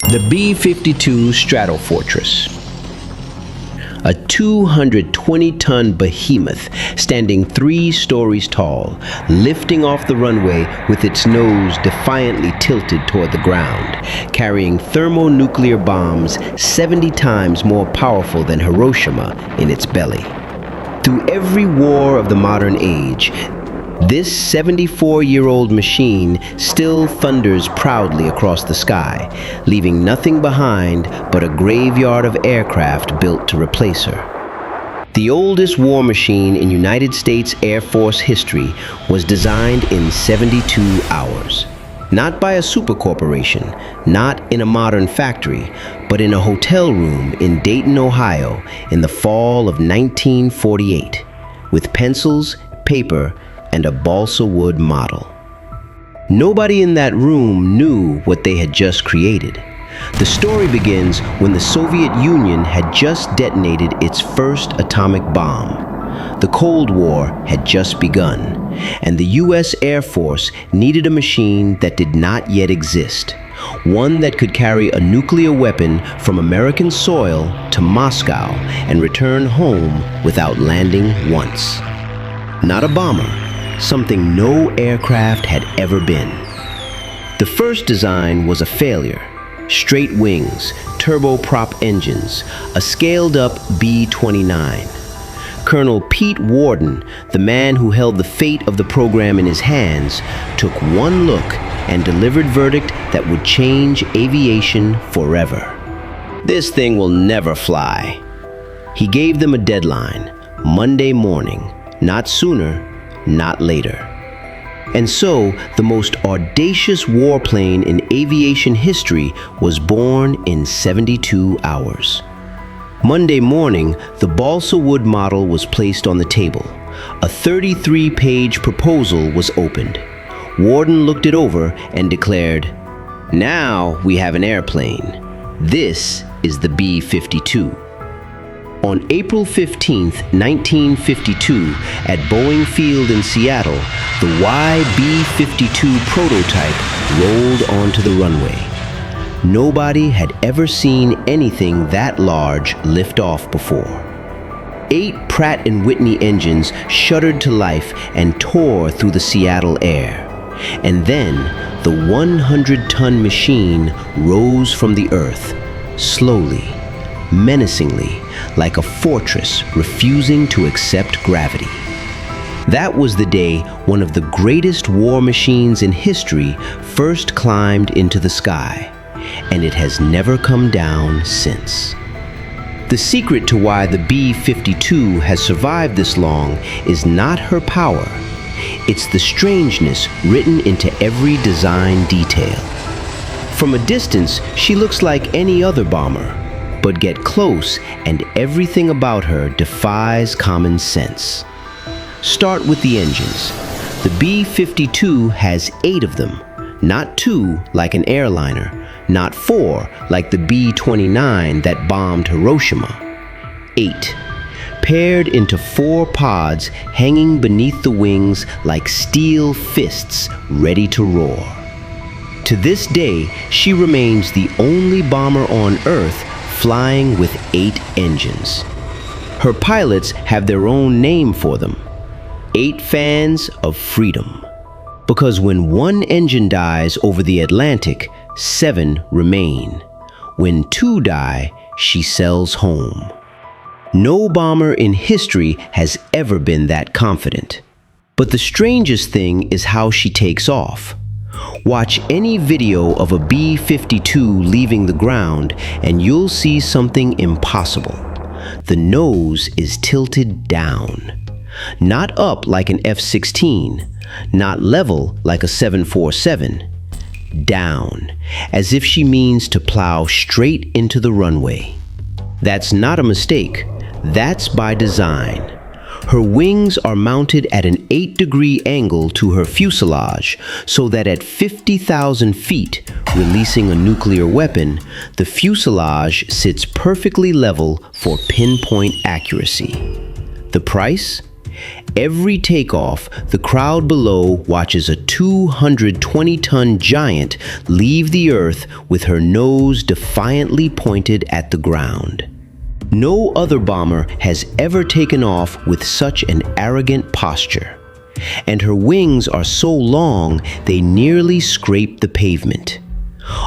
The B-52 Stratofortress. A 220-ton behemoth standing 3 stories tall, lifting off the runway with its nose defiantly tilted toward the ground, carrying thermonuclear bombs 70 times more powerful than Hiroshima in its belly. Through every war of the modern age, this 74-year-old machine still thunders proudly across the sky, leaving nothing behind but a graveyard of aircraft built to replace her. The oldest war machine in United States Air Force history was designed in 72 hours. Not by a super corporation, not in a modern factory, but in a hotel room in Dayton, Ohio, in the fall of 1948, with pencils, paper, and a balsa wood model. Nobody in that room knew what they had just created. The story begins when the Soviet Union had just detonated its first atomic bomb. The Cold War had just begun, and the U.S. Air Force needed a machine that did not yet exist, one that could carry a nuclear weapon from American soil to Moscow and return home without landing once. Not a bomber, something no aircraft had ever been. The first design was a failure. Straight wings, turboprop engines, a scaled-up B-29. Colonel Pete Worden, the man who held the fate of the program in his hands, took one look and delivered verdict that would change aviation forever. This thing will never fly. He gave them a deadline, Monday morning, not sooner, not later. And so, the most audacious warplane in aviation history was born in 72 hours. Monday morning, the balsa wood model was placed on the table. A 33-page proposal was opened. Worden looked it over and declared, "Now we have an airplane. This is the B-52. On April 15, 1952, at Boeing Field in Seattle, the YB-52 prototype rolled onto the runway. Nobody had ever seen anything that large lift off before. 8 Pratt & Whitney engines shuddered to life and tore through the Seattle air. And then, the 100-ton machine rose from the earth, slowly, menacingly, like a fortress refusing to accept gravity. That was the day one of the greatest war machines in history first climbed into the sky, and it has never come down since. The secret to why the B-52 has survived this long is not her power. It's the strangeness written into every design detail. From a distance, she looks like any other bomber. But get close and everything about her defies common sense. Start with the engines. The B-52 has 8 of them, not 2 like an airliner, not 4 like the B-29 that bombed Hiroshima. 8, paired into 4 pods hanging beneath the wings like steel fists ready to roar. To this day, she remains the only bomber on Earth flying with 8 engines. Her pilots have their own name for them, 8 fans of freedom. Because when one engine dies over the Atlantic, 7 remain. When 2 die, she sails home. No bomber in history has ever been that confident. But the strangest thing is how she takes off. Watch any video of a B-52 leaving the ground and you'll see something impossible. The nose is tilted down. Not up like an F-16, not level like a 747. Down, as if she means to plow straight into the runway. That's not a mistake, that's by design. Her wings are mounted at an 8-degree angle to her fuselage, so that at 50,000 feet, releasing a nuclear weapon, the fuselage sits perfectly level for pinpoint accuracy. The price? Every takeoff, the crowd below watches a 220-ton giant leave the earth with her nose defiantly pointed at the ground. No other bomber has ever taken off with such an arrogant posture, and her wings are so long they nearly scrape the pavement.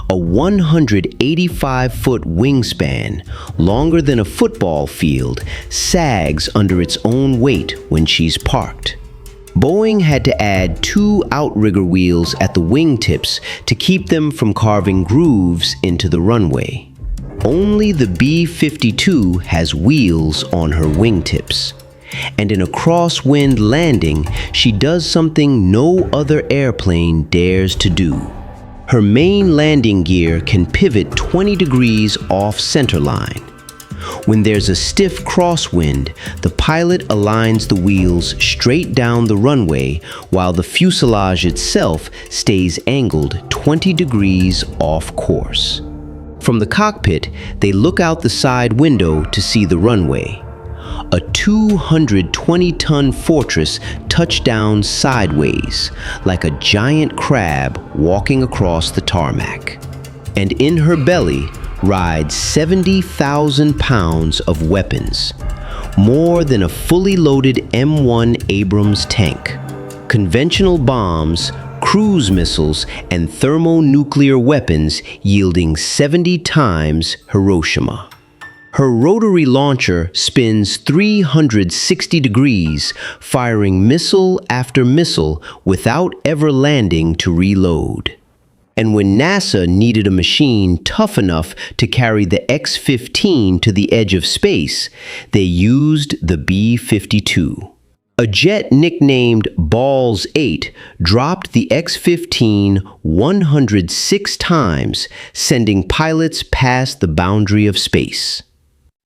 A 185-foot wingspan, longer than a football field, sags under its own weight when she's parked. Boeing had to add 2 outrigger wheels at the wingtips to keep them from carving grooves into the runway. Only the B-52 has wheels on her wingtips. And in a crosswind landing, she does something no other airplane dares to do. Her main landing gear can pivot 20 degrees off centerline. When there's a stiff crosswind, the pilot aligns the wheels straight down the runway while the fuselage itself stays angled 20 degrees off course. From the cockpit, they look out the side window to see the runway. A 220-ton fortress touched down sideways, like a giant crab walking across the tarmac. And in her belly rides 70,000 pounds of weapons, more than a fully loaded M1 Abrams tank. Conventional bombs, cruise missiles, and thermonuclear weapons yielding 70 times Hiroshima. Her rotary launcher spins 360 degrees, firing missile after missile without ever landing to reload. And when NASA needed a machine tough enough to carry the X-15 to the edge of space, they used the B-52. A jet nicknamed Balls 8 dropped the X-15 106 times, sending pilots past the boundary of space.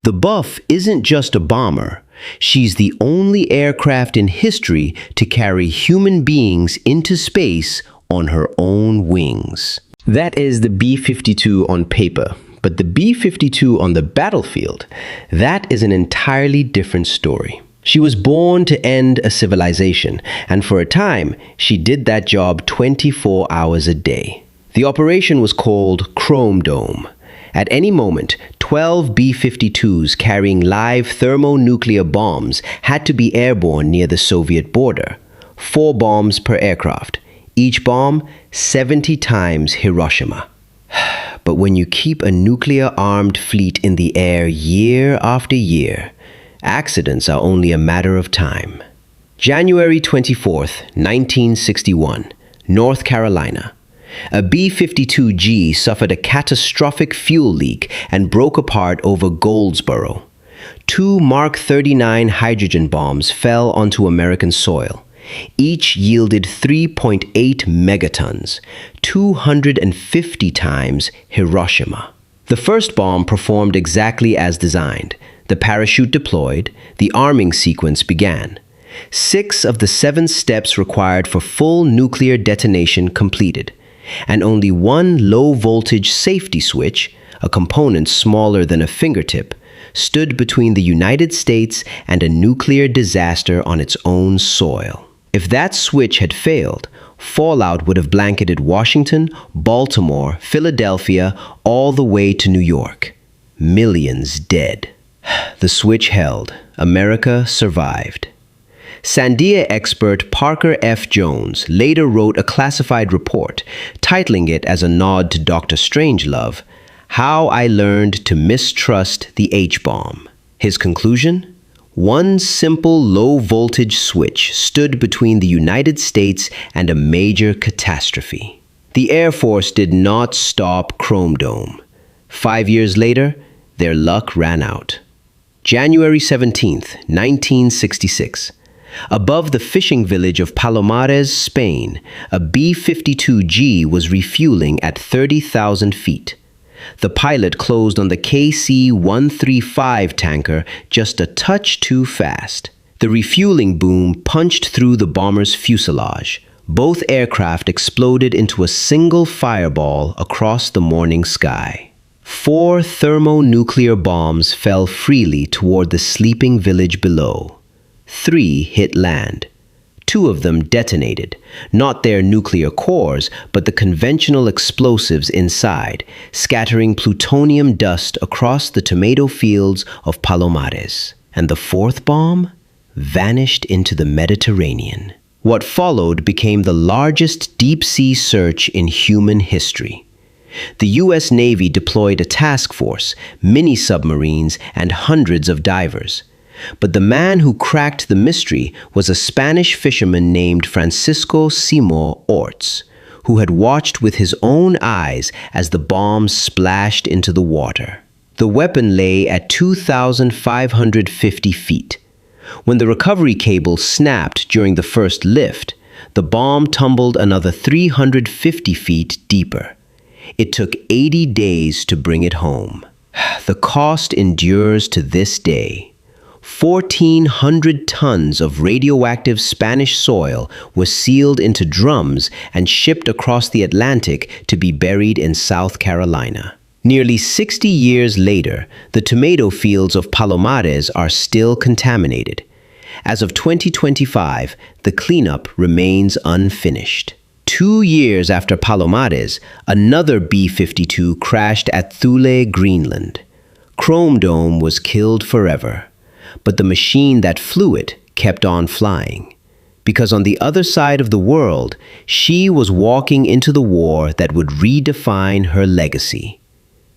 The Buff isn't just a bomber. She's the only aircraft in history to carry human beings into space on her own wings. That is the B-52 on paper, but the B-52 on the battlefield, that is an entirely different story. She was born to end a civilization, and for a time, she did that job 24 hours a day. The operation was called Chrome Dome. At any moment, 12 B-52s carrying live thermonuclear bombs had to be airborne near the Soviet border. 4 bombs per aircraft. Each bomb 70 times Hiroshima. But when you keep a nuclear-armed fleet in the air year after year, accidents are only a matter of time. January 24th, 1961, North Carolina. A B-52G suffered a catastrophic fuel leak and broke apart over Goldsboro. 2 Mark 39 hydrogen bombs fell onto American soil. Each yielded 3.8 megatons, 250 times Hiroshima. The first bomb performed exactly as designed. The parachute deployed, the arming sequence began. 6 of the 7 steps required for full nuclear detonation completed, and only 1 low-voltage safety switch, a component smaller than a fingertip, stood between the United States and a nuclear disaster on its own soil. If that switch had failed, fallout would have blanketed Washington, Baltimore, Philadelphia, all the way to New York. Millions dead. The switch held. America survived. Sandia expert Parker F. Jones later wrote a classified report, titling it as a nod to Dr. Strangelove, How I Learned to Mistrust the H-Bomb. His conclusion? 1 simple low-voltage switch stood between the United States and a major catastrophe. The Air Force did not stop Chrome Dome. 5 years later, their luck ran out. January 17th, 1966. Above the fishing village of Palomares, Spain, a B-52G was refueling at 30,000 feet. The pilot closed on the KC-135 tanker just a touch too fast. The refueling boom punched through the bomber's fuselage. Both aircraft exploded into a single fireball across the morning sky. 4 thermonuclear bombs fell freely toward the sleeping village below. 3 hit land. 2 of them detonated, not their nuclear cores, but the conventional explosives inside, scattering plutonium dust across the tomato fields of Palomares. And the 4th bomb vanished into the Mediterranean. What followed became the largest deep-sea search in human history. The U.S. Navy deployed a task force, mini-submarines, and hundreds of divers. But the man who cracked the mystery was a Spanish fisherman named Francisco Simo Orts, who had watched with his own eyes as the bombs splashed into the water. The weapon lay at 2,550 feet. When the recovery cable snapped during the first lift, the bomb tumbled another 350 feet deeper. It took 80 days to bring it home. The cost endures to this day. 1,400 tons of radioactive Spanish soil was sealed into drums and shipped across the Atlantic to be buried in South Carolina. Nearly 60 years later, the tomato fields of Palomares are still contaminated. As of 2025, the cleanup remains unfinished. 2 years after Palomares, another B-52 crashed at Thule, Greenland. Chrome Dome was killed forever. But the machine that flew it kept on flying. Because on the other side of the world, she was walking into the war that would redefine her legacy.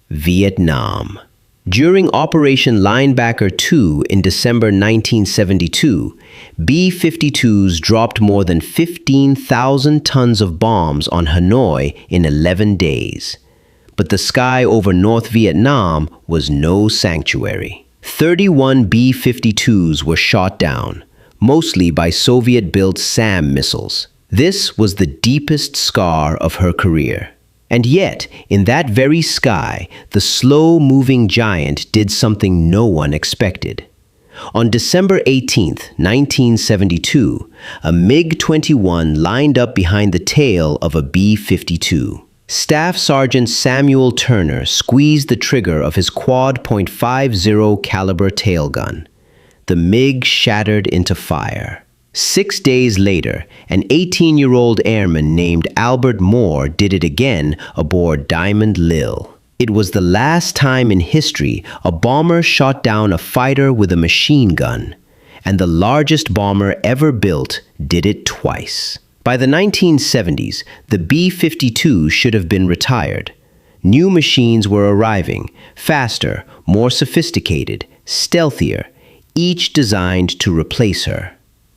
Vietnam. During Operation Linebacker II in December 1972, B-52s dropped more than 15,000 tons of bombs on Hanoi in 11 days. But the sky over North Vietnam was no sanctuary. 31 B-52s were shot down, mostly by Soviet-built SAM missiles. This was the deepest scar of her career. And yet, in that very sky, the slow-moving giant did something no one expected. On December 18, 1972, a MiG-21 lined up behind the tail of a B-52. Staff Sergeant Samuel Turner squeezed the trigger of his quad .50 caliber tailgun. The MiG shattered into fire. 6 days later, an 18-year-old airman named Albert Moore did it again aboard Diamond Lil. It was the last time in history a bomber shot down a fighter with a machine gun, and the largest bomber ever built did it twice. By the 1970s, the B-52 should have been retired. New machines were arriving, faster, more sophisticated, stealthier, each designed to replace her.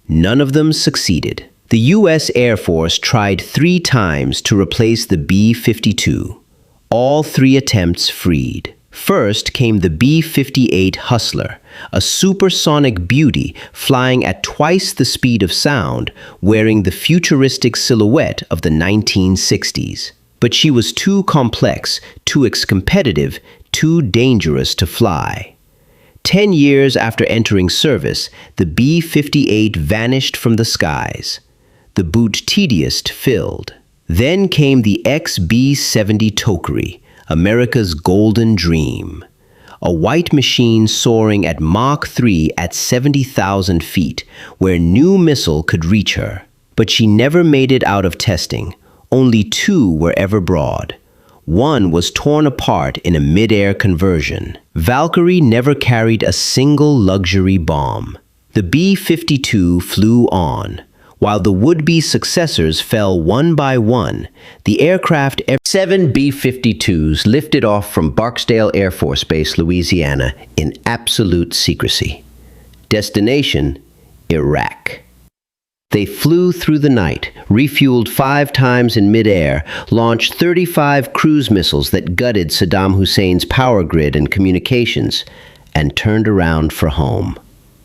None of them succeeded. The U.S. Air Force tried 3 times to replace the B-52. All 3 attempts freed. First came the B-58 Hustler, a supersonic beauty flying at twice the speed of sound, wearing the futuristic silhouette of the 1960s. But she was too complex, too competitive, too dangerous to fly. 10 years after entering service, the B-58 vanished from the skies. The boot tedious filled. Then came the XB-70 Tokari, America's golden dream. A white machine soaring at Mach 3 at 70,000 feet, where no missile could reach her. But she never made it out of testing. Only 2 were ever brought. 1 was torn apart in a mid-air conversion. Valkyrie never carried a single luxury bomb. The B-52 flew on. While the would-be successors fell one by one, the aircraft 7 B-52s lifted off from Barksdale Air Force Base, Louisiana, in absolute secrecy. Destination, Iraq. They flew through the night, refueled 5 times in midair, launched 35 cruise missiles that gutted Saddam Hussein's power grid and communications, and turned around for home.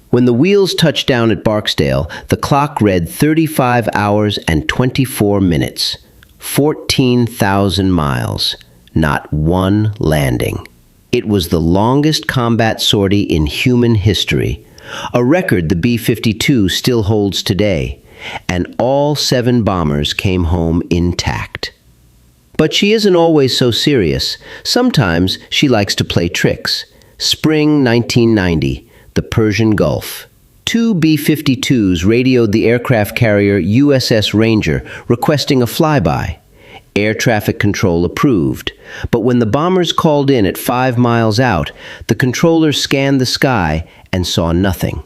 When the wheels touched down at Barksdale, the clock read 35 hours and 24 minutes. 14,000 miles. Not one landing. It was the longest combat sortie in human history, a record the B-52 still holds today, and all 7 bombers came home intact. But she isn't always so serious. Sometimes she likes to play tricks. Spring 1990. The Persian Gulf. Two B-52s radioed the aircraft carrier USS Ranger requesting a flyby. Air traffic control approved, but when the bombers called in at 5 miles out, the controller scanned the sky and saw nothing.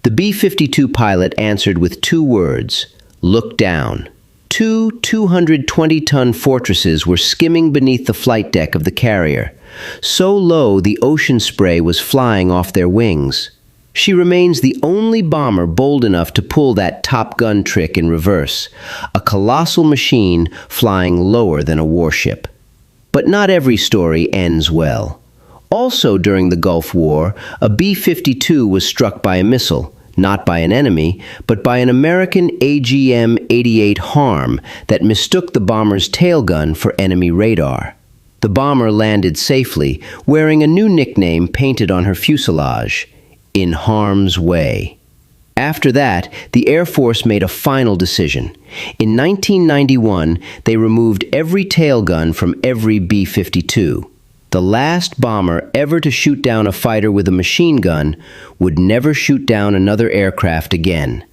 The B-52 pilot answered with 2 words, "Look down." Two 220-ton fortresses were skimming beneath the flight deck of the carrier. So low the ocean spray was flying off their wings. She remains the only bomber bold enough to pull that Top Gun trick in reverse, a colossal machine flying lower than a warship. But not every story ends well. Also during the Gulf War, a B-52 was struck by a missile, not by an enemy, but by an American AGM-88 Harm that mistook the bomber's tail gun for enemy radar. The bomber landed safely, wearing a new nickname painted on her fuselage, "In Harm's Way." After that, the Air Force made a final decision. In 1991, they removed every tail gun from every B-52. The last bomber ever to shoot down a fighter with a machine gun would never shoot down another aircraft again.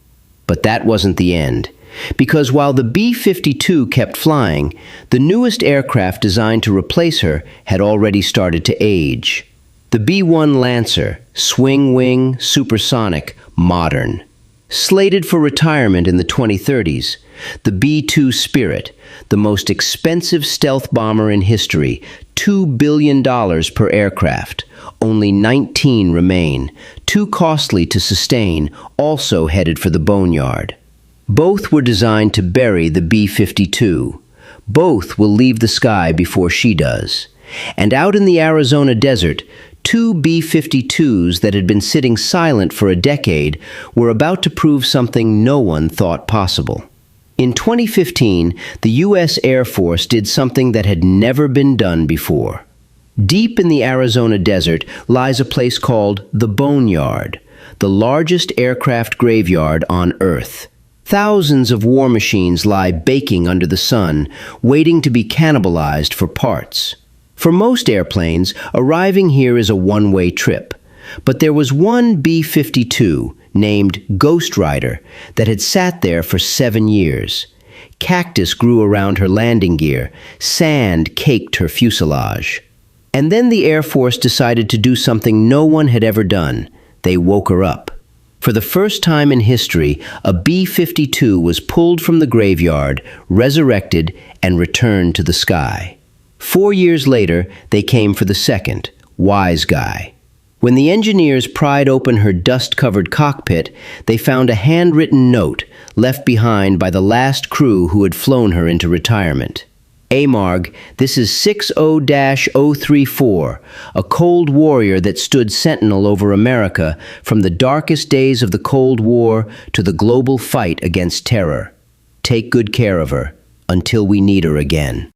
But that wasn't the end. Because while the B-52 kept flying, the newest aircraft designed to replace her had already started to age. The B-1 Lancer, swing-wing, supersonic, modern. Slated for retirement in the 2030s, the B-2 Spirit, the most expensive stealth bomber in history, $2 billion per aircraft. Only 19 remain, too costly to sustain, also headed for the Boneyard. Both were designed to bury the B-52. Both will leave the sky before she does. And out in the Arizona desert, 2 B-52s that had been sitting silent for a decade were about to prove something no one thought possible. In 2015, the U.S. Air Force did something that had never been done before. Deep in the Arizona desert lies a place called the Boneyard, the largest aircraft graveyard on Earth. Thousands of war machines lie baking under the sun, waiting to be cannibalized for parts. For most airplanes, arriving here is a one-way trip. But there was one B-52, named Ghost Rider, that had sat there for 7 years. Cactus grew around her landing gear, sand caked her fuselage. And then the Air Force decided to do something no one had ever done. They woke her up. For the first time in history, a B-52 was pulled from the graveyard, resurrected, and returned to the sky. 4 years later, they came for the second, Wise Guy. When the engineers pried open her dust-covered cockpit, they found a handwritten note left behind by the last crew who had flown her into retirement. "Amarg, this is 60-034, a cold warrior that stood sentinel over America from the darkest days of the Cold War to the global fight against terror. Take good care of her, until we need her again."